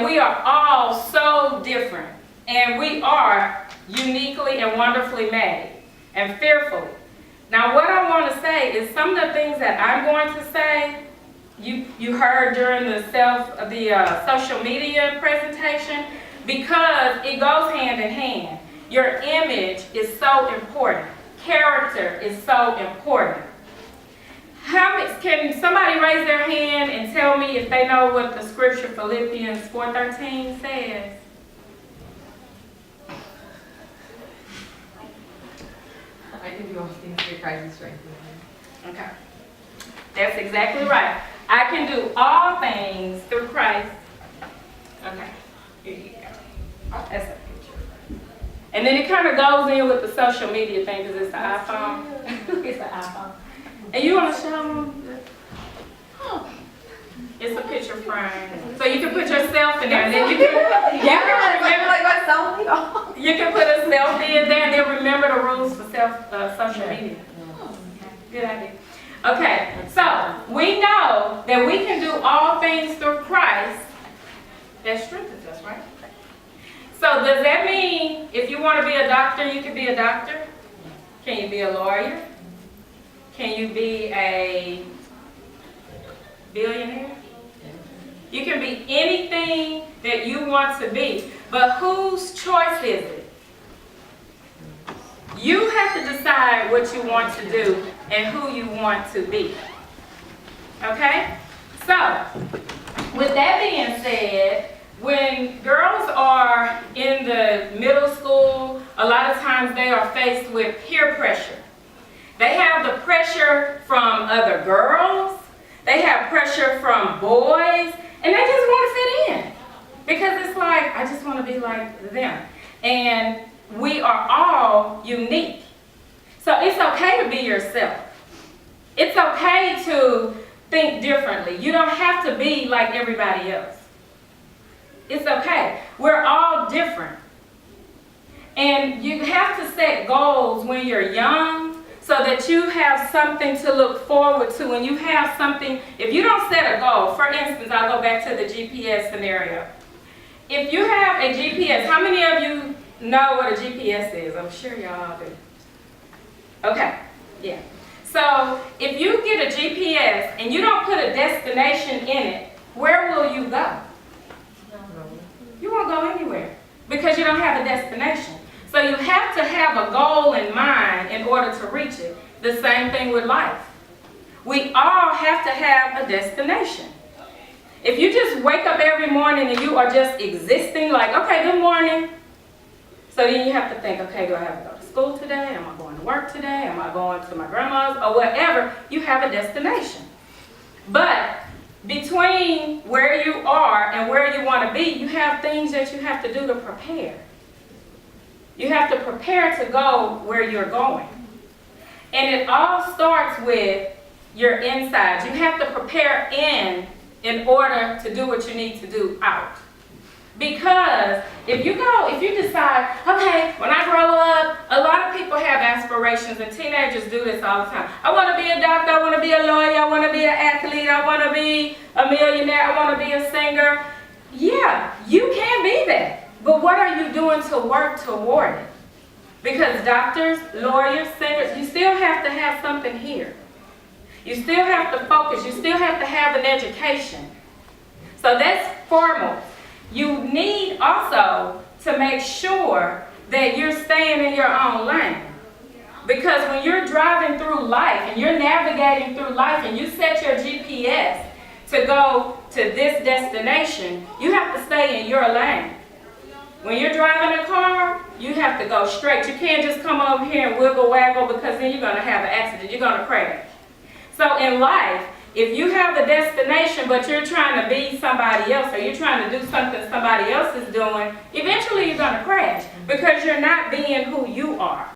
And we are all so different. And we are uniquely and wonderfully made and fearfully. Now what I want to say is some of the things that I'm going to say, you heard during the social media presentation, because it goes hand in hand. Your image is so important. Character is so important. Can somebody raise their hand and tell me if they know what the scripture Philippians 4:13 says? I can do all things through Christ who strengthens me. Okay. That's exactly right. I can do all things through Christ. Okay. Here you go. That's a picture. And then it kind of goes in with the social media thing because it's the iPhone. It's the iPhone. And you want to show them? It's a picture frame. So you can put yourself in there. And then you can put a selfie in there and then remember the rules for social media. Good idea. Okay, so we know that we can do all things through Christ that strengthens us, right? So does that mean if you want to be a doctor, you can be a doctor? Can you be a lawyer? Can you be a billionaire? You can be anything that you want to be, but whose choice is it? You have to decide what you want to do and who you want to be. Okay? So, with that being said, when girls are in the middle school, a lot of times they are faced with peer pressure. They have the pressure from other girls, they have pressure from boys, and they just want to fit in. Because it's like, I just want to be like them. And we are all unique. So it's okay to be yourself. It's okay to think differently. You don't have to be like everybody else. It's okay. We're all different. And you have to set goals when you're young so that you have something to look forward to. When you have something, if you don't set a goal, for instance, I'll go back to the GPS scenario. If you have a GPS, how many of you know what a GPS is? I'm sure y'all do. Okay, yeah. So if you get a GPS and you don't put a destination in it, where will you go? You won't go anywhere because you don't have a destination. So you have to have a goal in mind in order to reach it. The same thing with life. We all have to have a destination. If you just wake up every morning and you are just existing like, okay, good morning. So then you have to think, okay, do I have to go to school today? Am I going to work today? Am I going to my grandma's? Or whatever, you have a destination. But between where you are and where you want to be, you have things that you have to do to prepare. You have to prepare to go where you're going. And it all starts with your insides. You have to prepare in order to do what you need to do out. Because if you decide, okay, when I grow up, a lot of people have aspirations and teenagers do this all the time. I want to be a doctor, I want to be a lawyer, I want to be an athlete, I want to be a millionaire, I want to be a singer. Yeah, you can be that. But what are you doing to work toward it? Because doctors, lawyers, singers, you still have to have something here. You still have to focus. You still have to have an education. So that's foremost. You need also to make sure that you're staying in your own lane. Because when you're driving through life and you're navigating through life and you set your GPS to go to this destination, you have to stay in your lane. When you're driving a car, you have to go straight. You can't just come over here and wiggle waggle because then you're going to have an accident. You're going to crash. So in life, if you have a destination but you're trying to be somebody else or you're trying to do something somebody else is doing, eventually you're going to crash because you're not being who you are.